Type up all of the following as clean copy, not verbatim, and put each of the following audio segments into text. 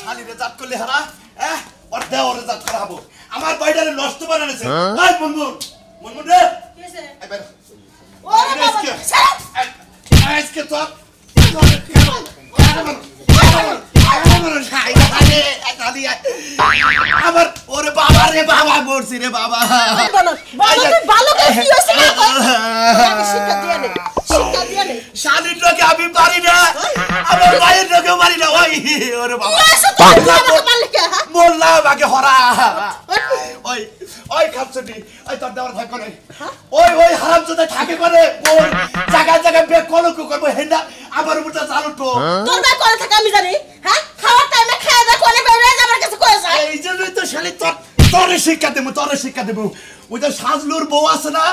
শালিরে জাত করলে হারা ওর দেওয়ারে জাত করা হবো আমার বাড়িটারে নষ্ট বানানেছে এই মুনমুন মুনমুন রে কিছে এবার ওরে বাবা আজকে তো আমার ওরে বাবা রে বাবা মরছি রে বাবা ভালো কি হইছে শিক্ষা দিয়ে নে শালিটাকে আমি পারি না আমার ভাইয়ের লোকে পারি না ওই ওরে বাবা বললাম আগে হরা ওই ওই খাপছটি ওই তোর দেওয়ার থাক করে ওই ওই হারামজাদা থাকে করে ওই জায়গা জায়গায় বে কলঙ্ক করবো হেন্দা আমার উপরটা চালু তো তোর ভাই করে থাকে আমি জানি হ্যাঁ খাওয়ার টাইমে খাওয়া দাওয়া করে বেরে আমার কাছে কই যায় এই জন্যই তো শালি তোরে শিক্ষা দেব ওই যে সাজলুর বউ আছে না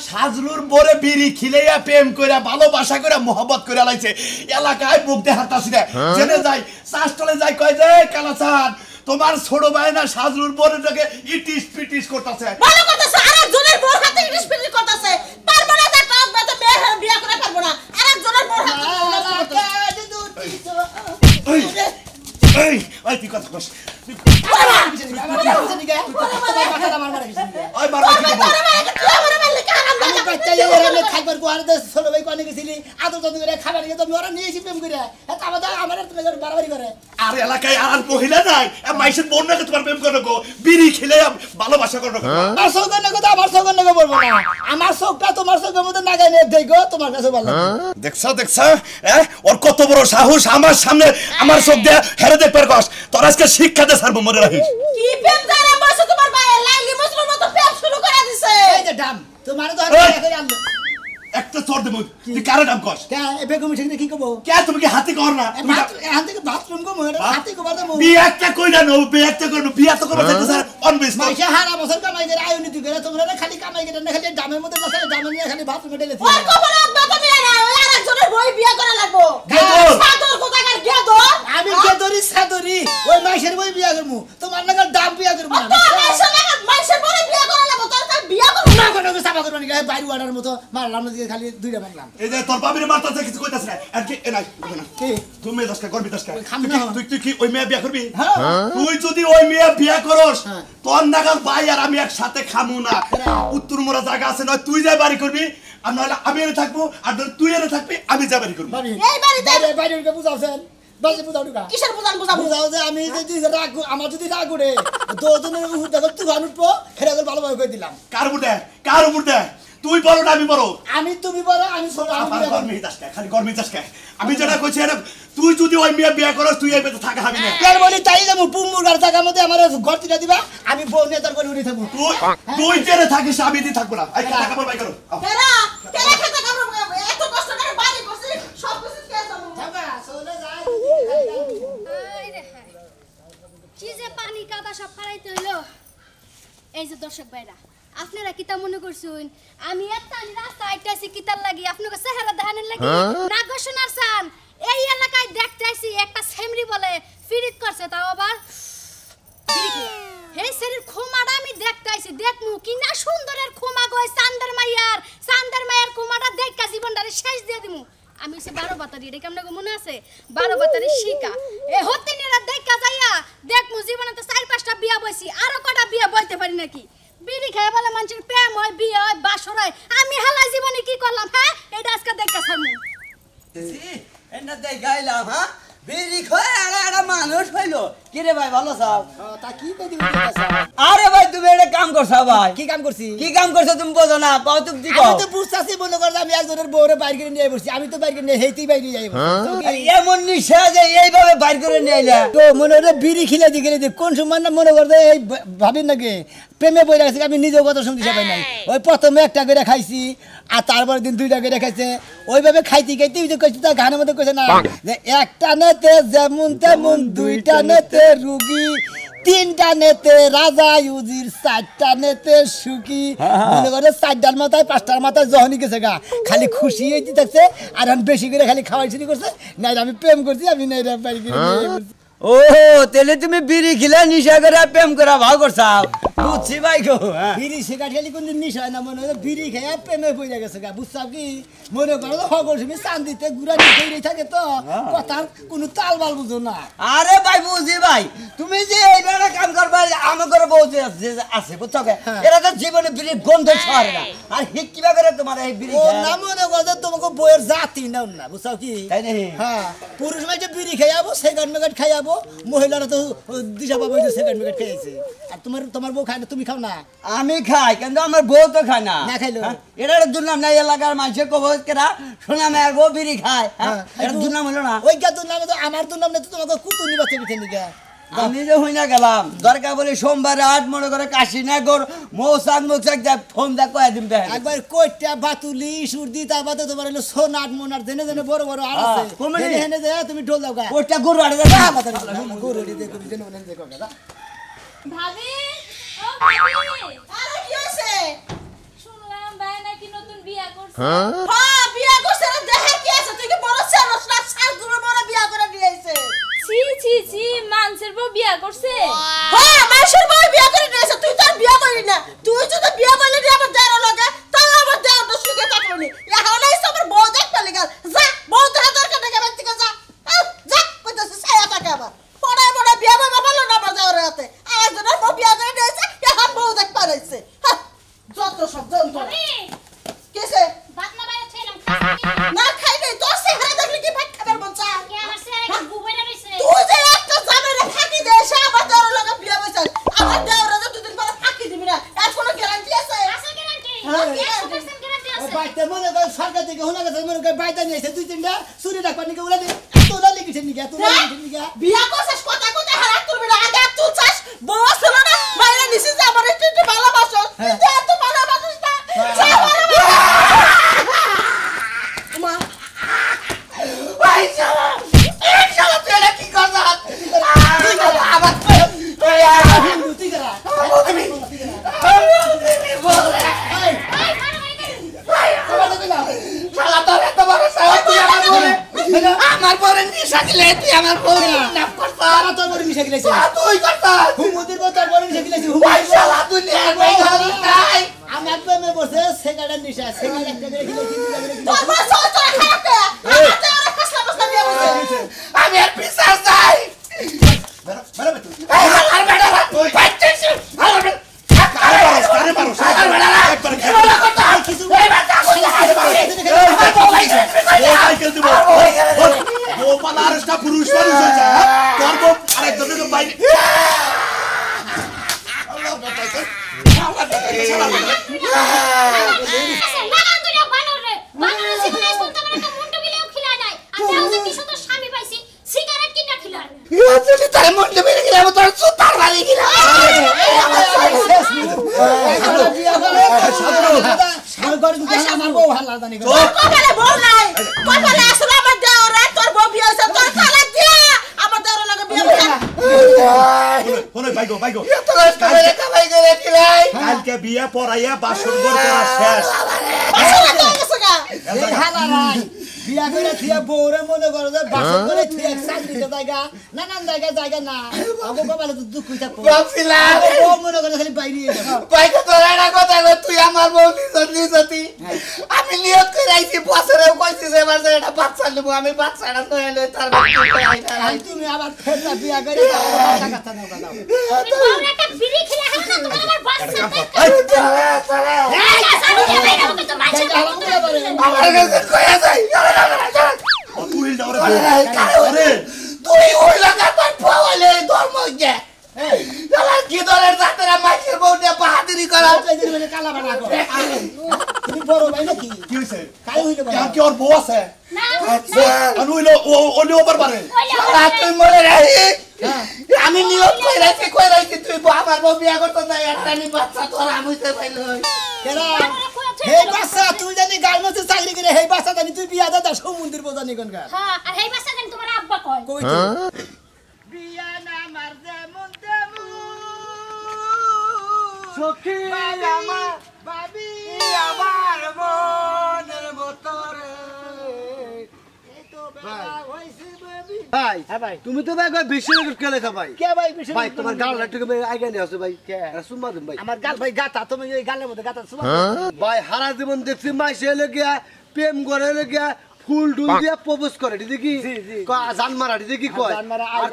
সাজলুর বরে বিড়ি খিলাইয়া প্রেম কইরা ভালোবাসা কইরা মোহব্বত কইরা লাইছে এলাকায় মুখ দেখাতাছি না জেনে যাই চাষতলে যাই কয় যে কালাচাঁদ তোমার ছোট ভাই না সাজলুর বরেটাকে ইটিস পিটিস করতেছে ভালো করতেছে আরেকজনের বউর হাতে ইটিস পিটিস করতেছে পারবো না তা কাজ না তো মেয়ে বিয়া করে পারবো না আরেকজনের বউর হাতে এই ওই তুই কথা কস আর এলাকায় আর মহিলা নাই মাইসের বোন নাকি তোমার প্রেম করো গো বিড়ি খেলে ভালোবাসা করো আমার সৌগন্য কথা আমার সৌগন্য বলবো না আমার চোখটা তোমার চোখের মধ্যে নাগাই নিয়ে দেখো তোমার কাছে ভালো দেখছো ওর কত বড় সাহস আমার সামনে আমার চোখ দিয়ে হেরে দেখবার কস তোর আজকে শিক্ষা দে সারবো মনে রাখিস কি প্রেম জানা বসে তোমার ভাই লাইলি মজনুর মতো প্রেম শুরু করে দিছে এই যে ডাম তোমার তো করে আনলো একটা চোর দেব তুই কারে নাম কস কে বেগম ঠিক কি কব কে তুমি কি হাতে কর না এখান থেকে বাথরুম কো মোর হাতে কো বাদে মো বিয়াটা কইরা নো বিয়াটা করব বিয়া তো করব স্যার অনবেস না মাইশা হারা বছর কামাই করে আয়নি তুই করে তোমরা খালি কামাই করে না খালি ডামের মধ্যে বসে ডামের নিয়ে খালি বাথরুমে ঢেলেছি ওর খবর রাখবা তুমি ওই আরেকজনের বই বিয়া করা লাগবো সাদর কোথাকার গেদো আমি গেদরি সাদরি ওই মাইশের বই বিয়া করমু তোমার নাগাল ডাব বিয়া করমু না মাইশের বই বিয়া করা লাগবো তোর কাছে বিয়া করব না কোনো সাবা করব না বাইরে ওয়াটার মতো মারলাম না দিয়ে খালি দুইটা মারলাম এই যে তোর বাবির মারতাছে কিছু কইতাছ না আর কি নাই কি তুমি দশটা করবি দশটা তুই কি ওই মেয়ে বিয়া করবি তুই যদি ওই মেয়ে বিয়া করস তোর নাগাল ভাই আর আমি একসাথে খামু না উত্তর মোরা জায়গা আছে না তুই যাই বাড়ি করবি আর নাহলে আমি এনে থাকবো আর তুই এনে থাকবি আমি যাই বাড়ি করবো এই বাড়িতে বাইরে বুঝাওছেন বাজে বুঝাও ঢুকা কিসের বুঝাও যে আমি যদি রাগ আমার যদি রাগ উঠে দুজনের উপর দেখো তুই গান উঠবো হেরে ভালোভাবে কই দিলাম কার উপর দে তুই বড় না আমি বড় আমি তুমি বড় আমি ছোট আমি গরমি দাসকা খালি গরমি দাসকা আমি যেটা কইছি এটা তুই যদি ওই মেয়ে বিয়া করস তুই এই বেতে থাকা হবি না এর বলি তাই যাবো পুমুরগার জায়গার মধ্যে আমার গর্তিটা দিবা আমি বউ নিয়ে তার করে উঠে থাকবো তুই জেনে থাকিস আমি দি থাকবো না এই টাকা বল বাই করো কেরা খেতে কামড় এত কষ্ট করে বাড়ি করছিস সব কিছু খেয়ে যাবো থাকা চলে যায় আই রে হাই কি যে পানি কাদা সব ফালাইতে হইলো এই যে দর্শক ভাইরা আপনারা কিতা মনে করছুন আমি একটা রাস্তা আইতাছি কিতার লাগি আপনাকে চেহারা দেখানোর লাগি না গো শোনার চান এই এলাকায় দেখতে আইছি একটা সেমরি বলে ফিরিত করছে তাও আবার হে শরীর খোমাটা আমি দেখতে আইছি দেখমু কি না সুন্দরের খোমা গয় চান্দের মাইয়ার খোমাটা দেখা জীবনটারে শেষ দিয়ে দিমু আমি সে 12 বাতারি এটা কেমন মনে আছে 12 বাতারি শিকা এ হতিনেরা দেখা যাইয়া দেখমু জীবনে তো 4-5টা বিয়া বইছি আরো কটা বিয়া বইতে পারি নাকি বিড়ি খায় বলে মানুষের প্রেম হয় বিয়ে হয় বাসর হয় আমি হালা জীবনে কি করলাম হ্যাঁ এটা আজকে দেখা ছাড়মু এন্ডা দেখাইলাম হ্যাঁ বিড়ি খায় আরে মানুষ হইলো কি রে ভাই ভালো সাব তা কি কই দিবি আরে ভাই তুমি এটা কাম করছো ভাই কি কাম করছি কি কাম করছো তুমি বোঝো না পাও তুমি দি আমি তো বুঝতাছি মনে করলাম আমি একজনের বউরে বাইরে করে নিয়ে বসছি আমি তো বাইরে নিয়ে হেইতেই বাইরে যাই এমন নিশা যে এইভাবে বাইর করে নিয়ে আইলা তো মনে হলো বিড়ি খিলে দি কোন সময় না মনে করতে এই ভাবিন নাকি প্রেমে বই রাখছি আমি নিজেও কথা শুনতে পাই নাই ওই প্রথমে একটা করে খাইছি আর তারপর দিন 2টা করে খাইছে ওইভাবে খাইতে কইছি তার গানের মধ্যে কইছে না যে একটা নেতে যেমন তেমন 2টা নেতে রুগী 3টা নেতে রাজা ইউজির 4টা নেতে সুখী মনে করে 4টার মাথায় 5টার মাথায় যখনই গেছে গা খালি খুশি হইতে থাকছে আর আমি বেশি করে খালি খাওয়াই শুরু করছে না আমি প্রেম করছি আমি না বাড়ি করে ও তেলে তুমি বিড়ি খিলা নিশা করে প্রেম করা ভাও করছাও বুঝছি ভাই গো বিড়ি সিগারেট খেলি কোন নিশা হয় না মনে হয় বিড়ি খেয়ে প্রেমে পড়ে গেছে গা বুঝছাও কি মনে করো তো হগল তুমি চান্দিতে গুড়া নিয়ে থাকে তো কথার কোনো তাল বাল বুঝো না আরে ভাই বুঝি ভাই তুমি যে এইভাবে কাম করবা আমার বউ যে আছে বুঝছো এরা তো জীবনে বিড়ি গন্ধ ছড়ে না আর হিক কিবা করে তোমার এই বিড়ি ও না মনে করো তোমাকে বইয়ের জাতি নাও না বুঝছাও কি তাই নাকি হ্যাঁ পুরুষ মাঝে বিড়ি খাইয়াবো সিগারেট মেগারেট খাইয়াবো মহিলারা তো দিশা পাবো সিগারেট মেগারেট খেয়েছে আর তোমার বউ খায় না তুমি খাও না আমি খাই কিন্তু আমার বউ তো খায় না না খাইলো এটার দুর্নাম নাই এলাকার মানুষের কব কেরা শোনা মেয়ের বউ বিড়ি খায় এটার দুর্নাম হলো না ওই গা দুর্নাম তো আমার দুর্নাম না তো তোমাকে কুতুনি বাচ্চা পিঠে নিগা আমি যে হই না গেলাম দরকার বলে সোমবার রাত মনে করে কাশীনগর মৌসাক মুখসাক যা ফোন দা কয়ে দিন দেখেন একবার কইটা বাতুলি সুরদি তারপরে তোমার হলো সোনাট মোনাট জেনে জেনে বড় বড় আর আছে কমেডি হেনে দে তুমি ঢোল দাও গা ওটা গরু আড়ে দে গরু দে তুমি জেনে বলেন দেখো গা ভাবি ও ভাবি আরে কি হইছে শুনলাম ভাই নাকি নতুন বিয়া করছে হ্যাঁ বিয়া করছে না দেখে কি আছে তুই কি বড় ছেলেস না সাত দূরে বড় বিয়া করে দিয়ে আইছে ছি ছি ছি মানসের বউ বিয়া করছে হ্যাঁ মাসের বউ বিয়া করে দিয়েছে তুই তো আর বিয়া করলি না তুই যদি বিয়া করলি রে আমার দেওয়ার লাগে তাও আমার দেওয়ার তো সুখে থাকলি এখন আইছে আমার বউ দেখতে লাগা যা বউ দেখা দরকার থেকে বাড়ি থেকে যা যা কইতাছে ছায়া থাকে আবার পড়ে পড়ে বিয়া বাবা ভালো না আমার দেওয়ার হাতে আর যেন বউ বিয়া করে দিয়েছে এখন বউ দেখ পারাইছে যত সব যন্ত্র কিসে ভাত না বাইরে ছিলাম না খাই নাই তোর চেহারা দেখলে কি ভাত খাবার মন চায় কে আমার ছেলে গুবাইরা রইছে তুই যে একটা জামাইরে ফাঁকি দেয় সে আমার দেওয়ার লাগে বিয়া বসে আমার দেওয়ারে যে দুদিন পরে ফাঁকি দিবি না এর কোনো গ্যারান্টি আছে আছে গ্যারান্টি হ্যাঁ, 100% গ্যারান্টি ও আছে বাইতে মনে কর সরকার থেকে হোনা গেছে মনে কর বাইতে নিয়েছে দুই তিনটা চুরি রাখবার নিকে ওলা দিয়ে তোলা লিখেছে নিকে তোলা লিখেছে নিকে বিয়া করছিস কথা কথা হারাত তুলবি না আগে তুই চাস বউ ছিল না মাইরা নিছিস যে আমার একটু ভালোবাসো যে এত ভালোবাসিস না যা মা ভাই শালা এক শালা তুই এটা কি করছ আবার তুই করা শালা তোর এত বড় সাহস তুই আমার পরে নিশা দিলে তুই আমার পরে নাম করছ তারা তোর বড় মিশে গেছে তুই করছ হুমুদের বড় তোর বড় মিশে গেছে ভাই শালা তুই নিয়ে নাই আমি একবার মে বসে সিগারেট নিশা সিগারেট একটা করে কিলো তিন করে কিলো তোর বড় সাহস তোর খারাপ আমাতে আর ফসলা ফসলা দিয়ে বসে আমি আর পিসার যাই বেরো বেতু এই হালার বেটা বাচ্চাছ হালার বেটা আরে মারো একবার খেয়ে কিছু এই বাচ্চা কইলা সাইকেল দিব ও পালারটা পুরুষ মানুষ হইছে তোর বউ আরেকজনের বাইরে আল্লাহ বাঁচাইছে আল্লাহ বাঁচাইছে লাগান দুইটা বানরে বানরে জীবনে শুনতে পারে তো মুন্ডু বিলেও খিলায় নাই আর তাও যে কি সুন্দর স্বামী পাইছি সিগারেট কিনা খিলার যদি তার মনটা বেরিয়ে গেলে আমি তোর সুতার বাড়ি গেলাম আমার বউ ভালো জানি গো তোর কপালে বউ নাই কপালে আসলে আমার দেওরে তোর বউ বিয়ে হইছে তোর তালাক দিয়া আমার দেওরে লাগে বিয়ে হইছে হলো বাইগো বাইগো কামাই করে দিলাই কালকে বিয়ে পড়াইয়া বাসন ঘর করা শেষ আসলে তো গেছে গা এই হালারাই বিয়া করে থিয়া বউরে মনে করো যে বাসন করে থিয়া চাকরিতে জায়গা নানান জায়গা না আবো কপালে তো দুঃখ থাকবো বাপছিলাম বউ মনে করে খালি বাইরে যাবো বাইকে তোর একটা কথা কই তুই আমার বউ নিজতি আমি নিয়ত করে আইছি বছরে কইছি যে এবার যে এটা বাচ্চা নেব আমি বাচ্চাটা তো এলো তার আর তুমি আবার ফেরনা বিয়া করে টাকা টাকা নাও দাও তুমি বউর একটা বিড়ি খিলা হলো না তোমার আমার বাচ্চা আমার কাছে কইয়া যাই তুই দাওরে তুই ওই লাগা তোর পাওয়ালে ধর্ম গে কি দলের যাত্রা মাইকের বউ নিয়ে বাহাদুরি করা কালা বানা করো তুমি বড় ভাই নাকি কি হইছে কাই হইলো কেন কি ওর বউ আছে না আনু হইলো ওলি ওভার পারে তুই মরে রাখি আমি নিয়ত কই রাখছি তুই আমার বউ বিয়া করতে যাই একটা নি বাচ্চা তোর আমিতে পাইল কেরা হে বাচ্চা তুই জানি গালমতে চাকরি করে হে বাচ্চা জানি তুই বিয়া দাদা সমুদ্রের বোঝানি কোনকার হ্যাঁ আর এই বাচ্চা জানি তোমার আব্বা কয় কই তো বিয়া না মার যেমন তেমন সখী আমার বাবি আমার মনের মতরে এই তো বেলা হইছে বাবি ভাই ভাই হ্যাঁ ভাই। তুমি তো ভাই বিশ্ব রেকর্ড খেলেছো ভাই কে ভাই বেশি ভাই তোমার গাল একটু আগে নিয়ে আসো ভাই সুম্মা দিন ভাই আমার গাল ভাই গাতা তুমি এই গালের মধ্যে গাতা সুমা ভাই হারা জীবন দেখছি মাইসে লগিয়া প্রেম করে লগিয়া ফুল ডুল দিয়া প্রপোজ করে দেখি জান মারা দেখি কয় আর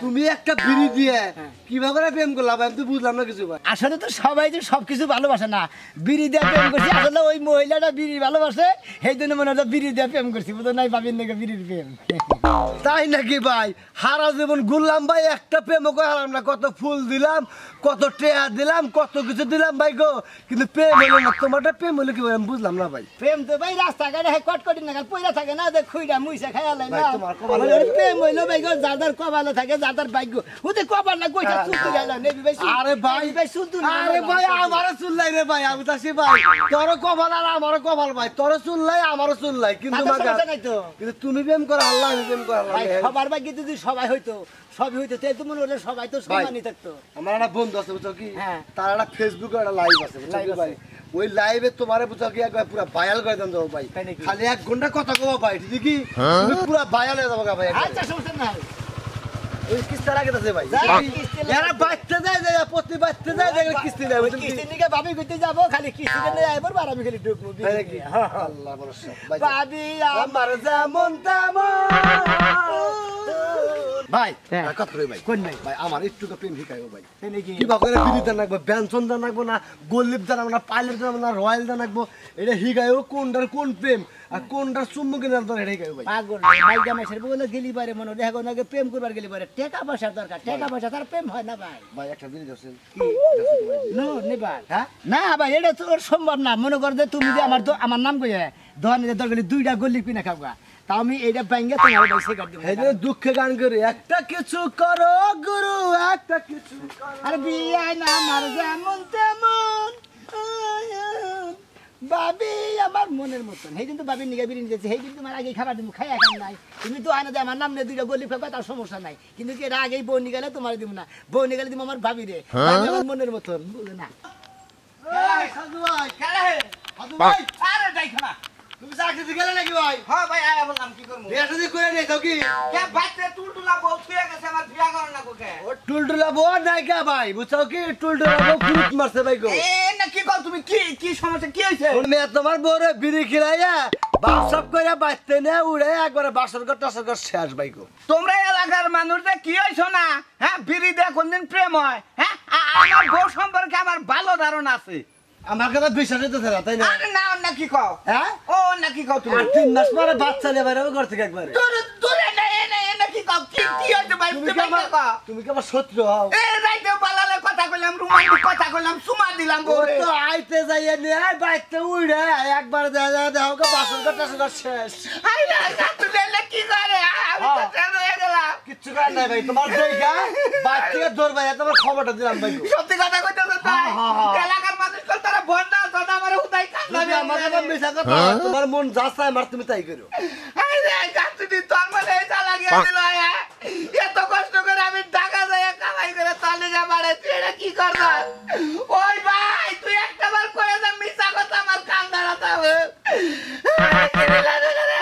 তুমি একটা বিড়ি দিয়ে কিভাবে প্রেম করলা ভাই আমি তো বুঝলাম না কিছু ভাই আসলে তো সবাই যে সবকিছু ভালোবাসে না বিড়ি দিয়ে প্রেম করছি আসলে ওই মহিলাটা বিড়ি ভালোবাসে সেই জন্য মনে হয় বিড়ি দিয়ে প্রেম করছি বুঝো নাই ভাবির নাকি বিড়ির প্রেম তাই নাকি ভাই হারা জীবন ঘুরলাম ভাই একটা প্রেমও করালাম না কত ফুল দিলাম কত টেয়া দিলাম কত কিছু দিলাম ভাই গো কিন্তু প্রেম হলো না তোমারটা প্রেম হলো কি ভাই আমি বুঝলাম না ভাই প্রেম তো ভাই রাস্তাঘাটে কটকটি নাগাল পয়লা থাকে না যে খুইরা মুইসা খাইয়া লাই না ভাই, তোমার কপালে- আমার প্রেম হইলো ভাই গো যাদার কপালে থাকে যাদার ভাগ্য ওতে কপাল না কইটা চুলতে গেল নেবি ভাই আরে ভাই ভাই চুলতে আরে ভাই আমারও চুললাই রে ভাই আমি তাসি ভাই তোরও কপাল আর আমারও কপাল ভাই তোরও চুললাই আমারও চুললাই কিন্তু মাগা নাই তো কিন্তু তুমি প্রেম করো আল্লাহ আমি প্রেম করো আল্লাহ ভাই সবার ভাগ্য যদি সবাই হইতো সবই হইতো তাই তো মনে হলো সবাই তো সমানই থাকতো আমার একটা বন্ধু আছে বুঝছো কি হ্যাঁ। তার একটা ফেসবুকে একটা লাইভ আছে বুঝছো কি Live ভাই ওই লাইভে তোমারে বুঝছো কি একবার পুরো ভাইরাল করে দেন যাবো ভাই তাই নাকি? খালি 1 ঘন্টা কথা কও ভাই ঠিক কি তুমি পুরো ভাইরাল হয়ে যাবো ভাই একবারে। আচ্ছা সমস্যা নাই ওই কিস্তা লাগে আছে ভাই যা, কিস্তি লাগে। এরা বাচ্চা যায় যায় প্রতি বাচ্চা যায় দেখলে কিস্তি দেয় বুঝছো কি? কিস্তি নিকে ভাবি কইতে যাবো খালি কিস্তি নিয়ে আইবার আর আমি খালি ঢুকবো তাই নাকি? আল্লাহ ভরসা ভাই ভাবি আমার যেমন তেমন ভাই হ্যাঁ। আর কথা কই ভাই কোন নাই ভাই আমার একটু প্রেম শিখাইও ভাই তাই নাকি কি বাকরে বিড়ি দান রাখবো বেনসন দান রাখবো না গোল্লিপ দান রাখবো না পাইলেট দান রাখবো না রয়্যাল দান রাখবো এটা শিখাইও কোনটার কোন প্রেম আর কোনটার চুম্বকের নাম তোর এটা শিখাইও ভাই পাগল ভাই জামাইছের বলে গেলি পারে মনে দেখো নাকি প্রেম করবার গেলি পারে টাকা পয়সার দরকার টাকা পয়সা তার প্রেম হয় না ভাই ভাই একটা বিড়ি দছেন নো নেবার হ্যাঁ না ভাই এটা তো সম্ভব না মনে কর যে তুমি যে আমার নাম কইয়া দোকানে দরকার দুইটা গল্লি কিনা খাওয়া তা আমি এইটা ব্যাঙ্গে তোমার ভাই সেকার দিব এই যে দুঃখে গান করে একটা কিছু করো গুরু একটা কিছু করো আর বিয়াই না আমার যেমন তেমন বাবি আমার মনের মতন সেই কিন্তু বাবির নিগা বিরিয়ে দিয়েছে সেই কিন্তু আমার আগে খাবার দিব খাই এখন নাই তুমি তো আয়না আমার নাম নিয়ে দুইটা গলি ফেলবা তার সমস্যা নাই কিন্তু কি এর আগেই বউ নিগালে তোমার দিব না বউ নিগালে দিব আমার ভাবি রে ভাবি আমার মনের মতন বুঝলে না এই সাধু ভাই কেডা হে সাধু ভাই আরে যাইছ না তুমি চাকরি দিতে গেলে নাকি ভাই হ্যাঁ ভাই আয়া বললাম কি করব বিয়া শাদী করে নিয়ে যাও কি কে বাচ্চা টুলটুলা বউ ছুঁয়ে গেছে আমার বিয়া করে না কোকে ও টুলটুলা বউ নাইকা ভাই বুঝছো কি টুলটুলা বউ খুব মারছে ভাই গো এ না কি কও তুমি কি কি সমস্যা কি হইছে তুমি তোমার বউরে বিড়ি খিলাইয়া বাসব করে বাইতে নে উড়ে একবারে বাসর ঘর টাসর ঘর শেষ ভাই গো তোমরা এলাকার মানুষদের কি হইছো না হ্যাঁ বিড়ি দিয়ে কোনদিন প্রেম হয় হ্যাঁ আমার বউ সম্পর্কে আমার ভালো ধারণা আছে আমার কথা বিশ্বাস হইতেছে না তাই না আরে না না কি কও হ্যাঁ ও না কি কও তুমি আর 3 মাস পরে বাচ্চা নিয়ে বাইরে ঘর থেকে একবারে তোর তোরে না না কি কও কি কি হইছে ভাই তুমি তুমি কি আমার কও তুমি কি আমার শত্রু হও এ রাইতে বালালে কথা কইলাম রোমান্টিক কথা কইলাম সুমা দিলাম ও বউরে তো আইতে যাইয়ে নিয়ে বাইতে উড়ে একবার দেখো গো বাসর ঘর টাসর ঘর শেষ আই না তুই লে কি করে আমি তো টের হয়ে গেলাম কিচ্ছু করার নাই ভাই তোমার দেখা বাচ্চা থেকে দৌড় ভাই তোমার খবরটা দিলাম ভাই গো সত্যি কথা কইতেছ তাই এলাকার মানুষ কল তারা বন্ডা সদা আমারে উদাই তুমি আমার কান্দাবে কথা মিছা কথা তোমার মন যা চায় মার তুমি তাই করো আই রে কাতুনি তোর মনে এটা লাগিয়ে দিল আয়া এত কষ্ট করে আমি টাকা যায় কামাই করে তালে যা মারে তুই এটা কি করছস ওই ভাই তুই একটাবার কয়ে দে মিছা কথা আমার কান দাঁড়াতে হবে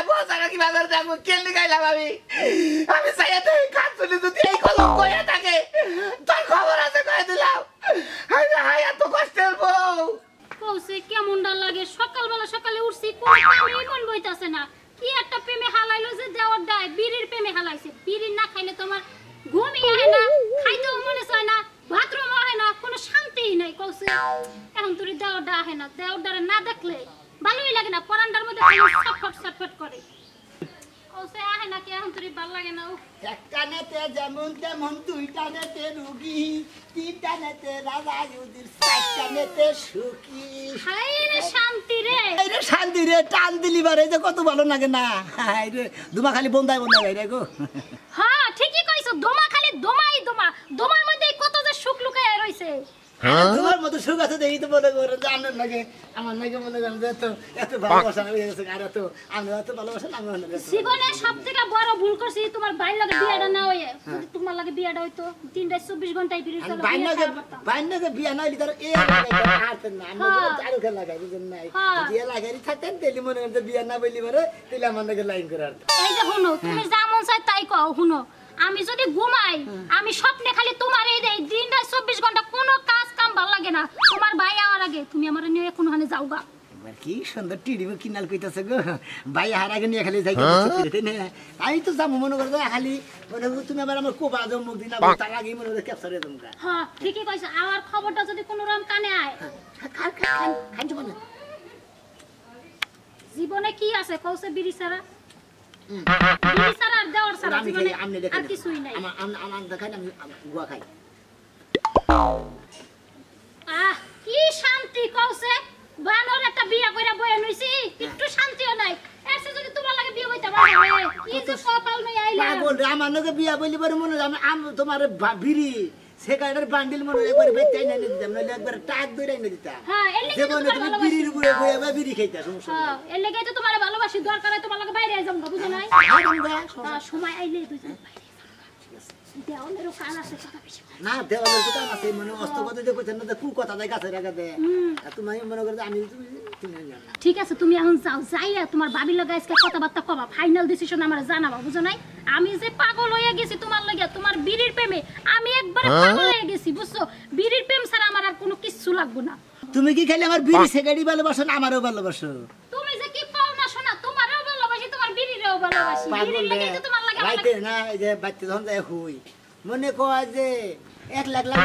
বসারা কি বাজার যাবো কেলি গাইলাম আমি চাইতে কাতুনি যদি এই কলম কয়ে থাকে তোর খবর আছে কয়ে দিলাম হাই রে হাই এত কষ্টের বউ কৌছে কেমনটা লাগে সকালে উঠছি কোন কামেই মন বইতাছে না কি একটা প্রেমে হালাইলো যে দেওয়ার দায় বিড়ির প্রেমে হালাইছে বিড়ি না খাইলে তোমার ঘুমই আহে না খাইতেও মনে চায় না বাথরুম আহে না কোনো শান্তিই নাই কৌছে এখন তোর দেওয়ারটা আহে না দেওয়ারটারে না দেখলে ভালোই লাগে না পরান্ডার মধ্যে ছটফট করে কৌছে আহে না কি এখন তোর ভালো লাগে না একটা নেতে যেমন তেমন দুইটা নেতে রুগী তিনটা নেতে রাজা ইউদির চারটা নেতে সুখী হাই রে শান্তি রে এই রে শান্তি রে টান দিলি বারে যে কত ভালো লাগে না হাই রে দুমা খালি বন্দায় রে গো হ্যাঁ ঠিকই কইছো দোমা খালি দোমার মধ্যে কত যে সুখ লুকায় রইছে তোমার মতো সুখ আছে দেখি তো মনে করে জানেন নাকি আমার নাকি মনে করেন যে এত ভালোবাসা হয়ে গেছে আর এত আমি এত ভালোবাসা আমি জীবনে সবথেকে বড় ভুল করছি তোমার ভাইয়ের লগে বিয়েটা না হয়ে যদি তোমার লগে লাগে বিয়াটা হইতো 3-24 ঘন্টায় বিড়ি চলে বাইনাকে বিয়া নাইলি তার এই হাতেন না আমরা চারু খেলা লাগাই বুঝেন নাই বিয়া লাগাই থাকতেন তেলি মনে করতে বিয়া না বলি মানে তেলে আমাদেরকে লাইন করে আর এই যে শুনো তুমি যা মন চাই তাই কও শুনো আমি যদি ঘুমাই আমি স্বপ্নে খালি তোমার এই দেই দিনটা 24 ঘন্টা কোনো কাজ কাম ভালো লাগে না তোমার ভাই আওয়ার আগে তুমি আমার নিয়ে কোনখানে যাওগা কি সুন্দর টিডিও কিনাল কইতাছে গো ভাই হার আগে নিয়ে খালি যাই আমি তো যাবো মনে করো খালি মনে তুমি আবার আমার কোবা যাও মুখ দিন তার আগে মনে করে ক্যাপচারে তোমরা হ্যাঁ ঠিকই কইছ আমার খবরটা যদি কোনো রকম কানে আয় খান জীবনে জীবনে কি আছে কওছে বিড়ি ছাড়া বিড়ি ছাড়া আর দেওয়ার ছাড়া জীবনে আর কিছুই নাই আমার দেখাই আমি গুয়া খাই কি শান্তি কওছে বানর একটা বিয়া কইরা বয়ে নইছি একটু শান্তিও নাই এসে যদি তোমার লাগে বিয়া হইতা পারে কি যে কপাল নাই আইলা পাগল আমার লগে বিয়া বলি বড় মনে আমি তোমার বিড়ি সেকাইটার বান্ডিল মনে একবার বেচাই না দিতাম নইলে একবার টাক ধরে এনে দিতাম হ্যাঁ এর লাগি যেমন তুমি বিড়ির উপরে বইয়া বিড়ি খাইতা সমস্যা হ্যাঁ এর লাগি তো তোমার ভালোবাসি দরকার হয় তোমার লাগে বাইরে যাম না বুঝো নাই সময় আইলে দুইজন বাইরে দেওয়ালেরও কান আছে কথা বেশি না দেওয়ালের দোকান আছে মানে অস্ত কথা যে কইছেন না কু কথা দেয় গাছে রাখা দেয় তুমি মনে করো আমি তুমি জানো ঠিক আছে তুমি এখন যাও যাইয়া তোমার ভাবি লাগা আজকে কথাবার্তা কবা ফাইনাল ডিসিশন আমারে জানাবা বুঝো নাই আমি যে পাগল হয়ে গেছি তোমার লাগা তোমার বিড়ির প্রেমে আমি একবারে পাগল হয়ে গেছি বুঝছো বিড়ির প্রেম ছাড়া আমার আর কোনো কিছু লাগবে না তুমি কি খালি আমার বিড়ি সেগাড়ি ভালোবাসো না আমারও ভালোবাসো তুমি যে কি পাও না শোনা তোমারও ভালোবাসি তোমার বিড়িরও ভালোবাসি বিড়ির লাগা তো তোমার লাগা রাইতে না এই যে বাচ্চা যখন যায় হই মনে কয় যে 1 লাখ লাখ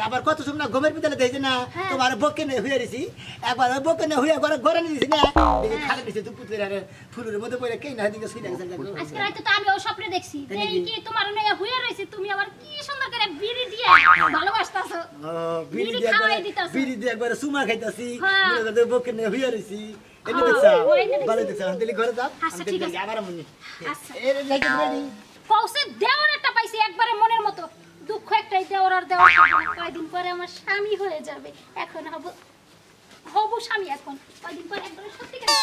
আবার কত সময় ঘুমের ভিতরে দেখছি না তোমার বকে নে হইয়া দিছি একবার বকে নে হইয়া ঘরে নিয়ে দিছি না দেখি খালি দিছে তুই পুত্রের ফুলের মধ্যে পড়ে কেই না দিকে শুই লাগছে আজকে রাতে তো আমি ও স্বপ্নে দেখছি এই কি তোমার নয়া হইয়া রইছে তুমি আবার কি সুন্দর করে বিড়ি দিয়ে ভালোবাসতাছো বিড়ি দিয়ে একবার সুমা খাইতাছি মনে করে বকে নে হইয়া রইছি এনে দেখছ ভালো দেখছ দিলি ঘরে যাও আচ্ছা ঠিক আছে আবার মনে আচ্ছা এর লাইক রেডি কৌশে দেওয়ার একটা পাইছি একবারে মনের মতো দুঃখ একটাই দেওয়ার আর দেওয়ার কয়দিন পরে আমার স্বামী হয়ে যাবে এখন হবু স্বামী এখন কয়দিন পরে একবারে সত্যি করে